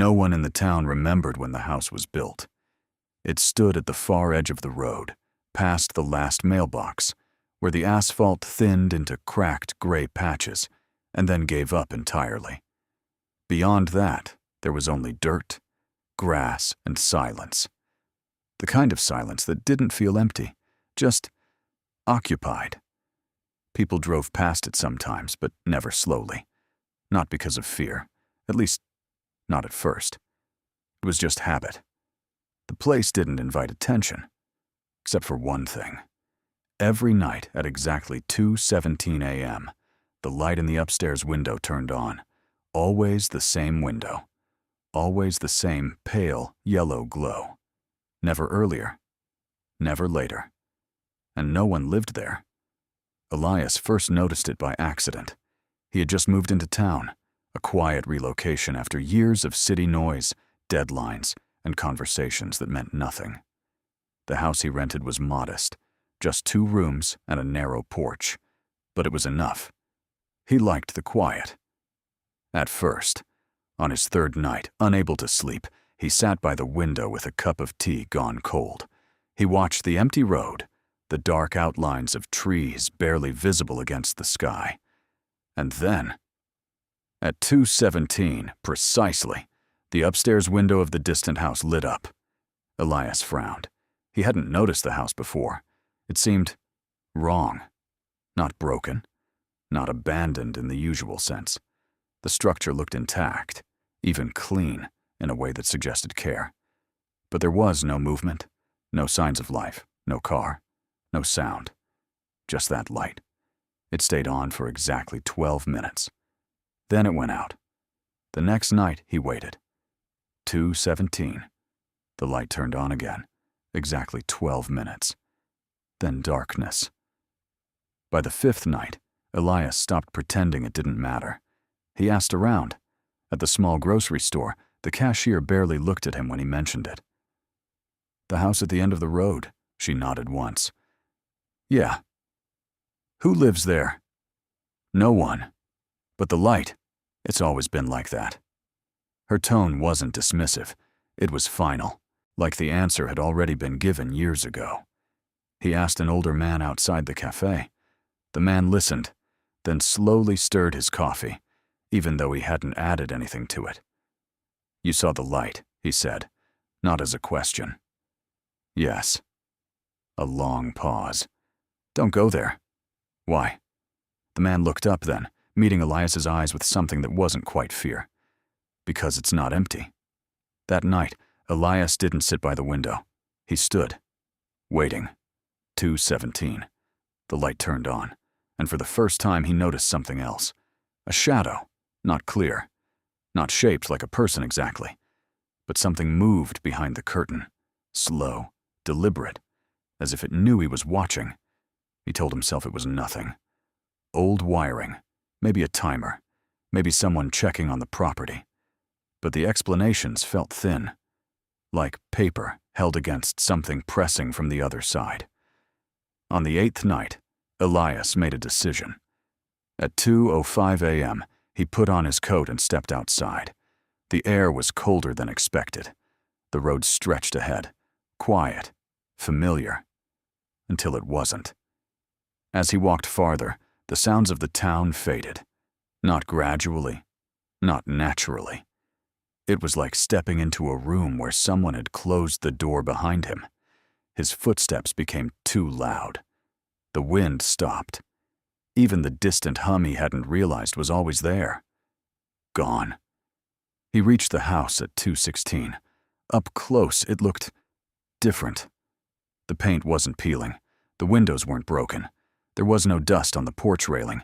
No one in the town remembered when the house was built. It stood at the far edge of the road, past the last mailbox, where the asphalt thinned into cracked gray patches and then gave up entirely. Beyond that, there was only dirt, grass, and silence. The kind of silence that didn't feel empty, just occupied. People drove past it sometimes, but never slowly. Not because of fear, at least not at first. It was just habit. The place didn't invite attention, except for one thing. Every night at exactly 2:17 a.m., the light in the upstairs window turned on. Always the same window. Always the same pale yellow glow. Never earlier. Never later. And no one lived there. Elias first noticed it by accident. He had just moved into town, a quiet relocation after years of city noise, deadlines, and conversations that meant nothing. The house he rented was modest, just 2 rooms and a narrow porch, but it was enough. He liked the quiet. At first, on his 3rd night, unable to sleep, he sat by the window with a cup of tea gone cold. He watched the empty road, the dark outlines of trees barely visible against the sky. And then, at 2:17 precisely, the upstairs window of the distant house lit up. Elias frowned. He hadn't noticed the house before. It seemed wrong. Not broken. Not abandoned in the usual sense. The structure looked intact, even clean, in a way that suggested care. But there was no movement, no signs of life, no car, no sound. Just that light. It stayed on for exactly 12 minutes. Then it went out. The next night, he waited. 2:17. The light turned on again. Exactly 12 minutes. Then darkness. By the 5th night, Elias stopped pretending it didn't matter. He asked around. At the small grocery store, the cashier barely looked at him when he mentioned it. "The house at the end of the road," she nodded once. "Yeah. Who lives there?" "No one. But the light, it's always been like that." Her tone wasn't dismissive. It was final, like the answer had already been given years ago. He asked an older man outside the cafe. The man listened, then slowly stirred his coffee, even though he hadn't added anything to it. "You saw the light," he said, not as a question. "Yes." A long pause. "Don't go there." "Why?" The man looked up then, meeting Elias's eyes with something that wasn't quite fear. "Because it's not empty." That night, Elias didn't sit by the window. He stood, waiting. 2:17. The light turned on, and for the first time he noticed something else. A shadow, not clear, not shaped like a person exactly, but something moved behind the curtain, slow, deliberate, as if it knew he was watching. He told himself it was nothing. Old wiring, maybe a timer, maybe someone checking on the property. But the explanations felt thin, like paper held against something pressing from the other side. On the 8th night, Elias made a decision. At 2:05 a.m., he put on his coat and stepped outside. The air was colder than expected. The road stretched ahead, quiet, familiar, until it wasn't. As he walked farther, the sounds of the town faded. Not gradually, not naturally. It was like stepping into a room where someone had closed the door behind him. His footsteps became too loud. The wind stopped. Even the distant hum he hadn't realized was always there. Gone. He reached the house at 2:16. Up close, it looked different. The paint wasn't peeling. The windows weren't broken. There was no dust on the porch railing.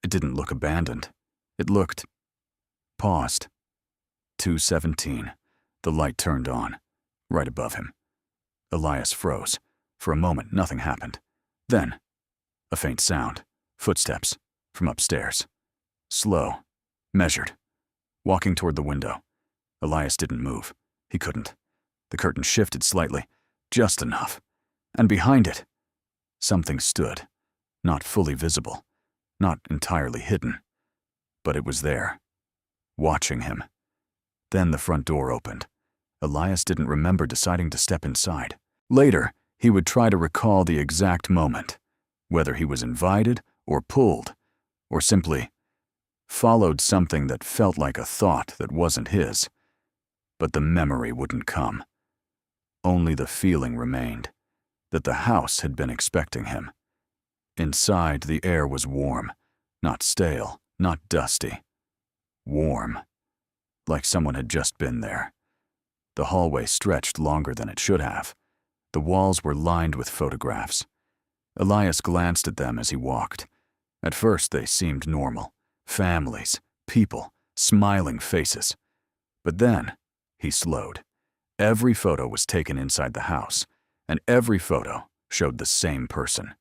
It didn't look abandoned. It looked paused. 2:17. The light turned on, right above him. Elias froze. For a moment, nothing happened. Then, a faint sound. Footsteps. From upstairs. Slow. Measured. Walking toward the window. Elias didn't move. He couldn't. The curtain shifted slightly. Just enough. And behind it, something stood. Not fully visible. Not entirely hidden. But it was there. Watching him. Then the front door opened. Elias didn't remember deciding to step inside. Later, he would try to recall the exact moment, whether he was invited or pulled, or simply followed something that felt like a thought that wasn't his. But the memory wouldn't come. Only the feeling remained, that the house had been expecting him. Inside, the air was warm, not stale, not dusty. Warm, like someone had just been there. The hallway stretched longer than it should have. The walls were lined with photographs. Elias glanced at them as he walked. At first, they seemed normal. Families, people, smiling faces. But then, he slowed. Every photo was taken inside the house, and every photo showed the same person.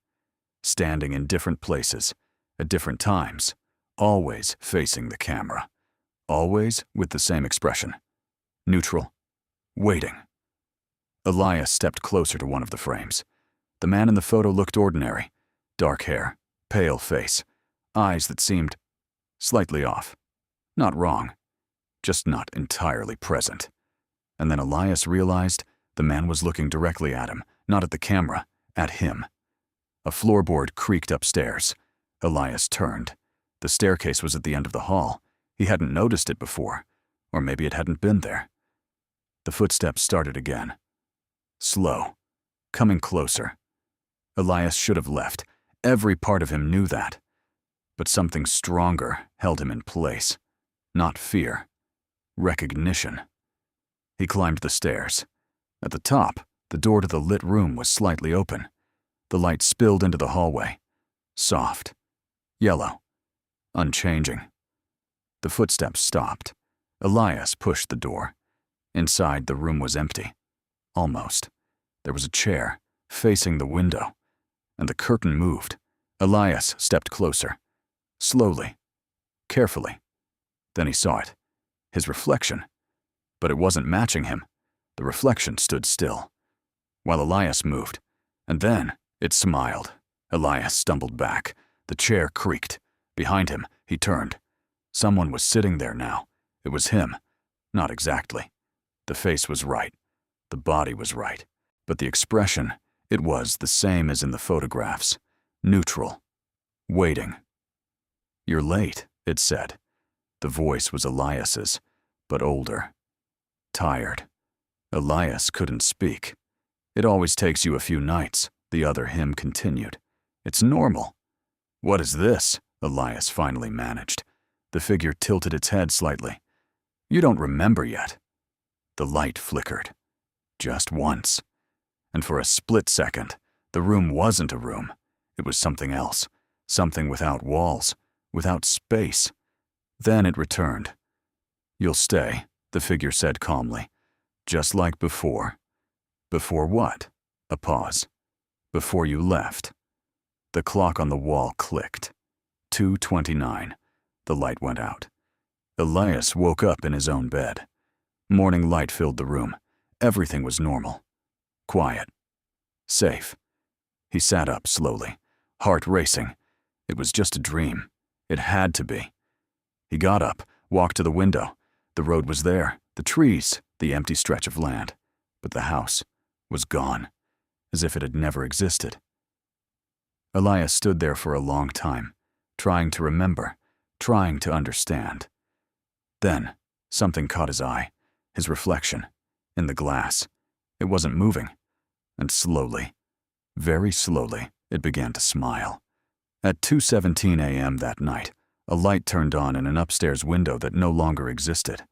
Standing in different places, at different times, always facing the camera. Always with the same expression. Neutral. Waiting. Elias stepped closer to one of the frames. The man in the photo looked ordinary. Dark hair, pale face, eyes that seemed slightly off. Not wrong, just not entirely present. And then Elias realized the man was looking directly at him, not at the camera, at him. A floorboard creaked upstairs. Elias turned. The staircase was at the end of the hall. He hadn't noticed it before, or maybe it hadn't been there. The footsteps started again. Slow, coming closer. Elias should have left. Every part of him knew that. But something stronger held him in place. Not fear. Recognition. He climbed the stairs. At the top, the door to the lit room was slightly open. The light spilled into the hallway. Soft. Yellow. Unchanging. The footsteps stopped. Elias pushed the door. Inside, the room was empty. Almost. There was a chair, facing the window, and the curtain moved. Elias stepped closer. Slowly. Carefully. Then he saw it. His reflection. But it wasn't matching him. The reflection stood still, while Elias moved. And then it smiled. Elias stumbled back. The chair creaked. Behind him, he turned. Someone was sitting there now. It was him. Not exactly. The face was right. The body was right. But the expression, it was the same as in the photographs. Neutral. Waiting. "You're late," it said. The voice was Elias's, but older. Tired. Elias couldn't speak. "It always takes you a few nights," the other him continued. "It's normal." "What is this?" Elias finally managed. The figure tilted its head slightly. "You don't remember yet." The light flickered. Just once. And for a split second, the room wasn't a room. It was something else. Something without walls, without space. Then it returned. "You'll stay," the figure said calmly. "Just like before." "Before what?" A pause. "Before you left." The clock on the wall clicked. 2:29. The light went out. Elias woke up in his own bed. Morning light filled the room. Everything was normal. Quiet. Safe. He sat up slowly, heart racing. It was just a dream. It had to be. He got up, walked to the window. The road was there, the trees, the empty stretch of land. But the house was gone, as if it had never existed. Elias stood there for a long time, trying to remember, trying to understand. Then, something caught his eye, his reflection, in the glass. It wasn't moving. And slowly, very slowly, it began to smile. At 2:17 a.m. that night, a light turned on in an upstairs window that no longer existed.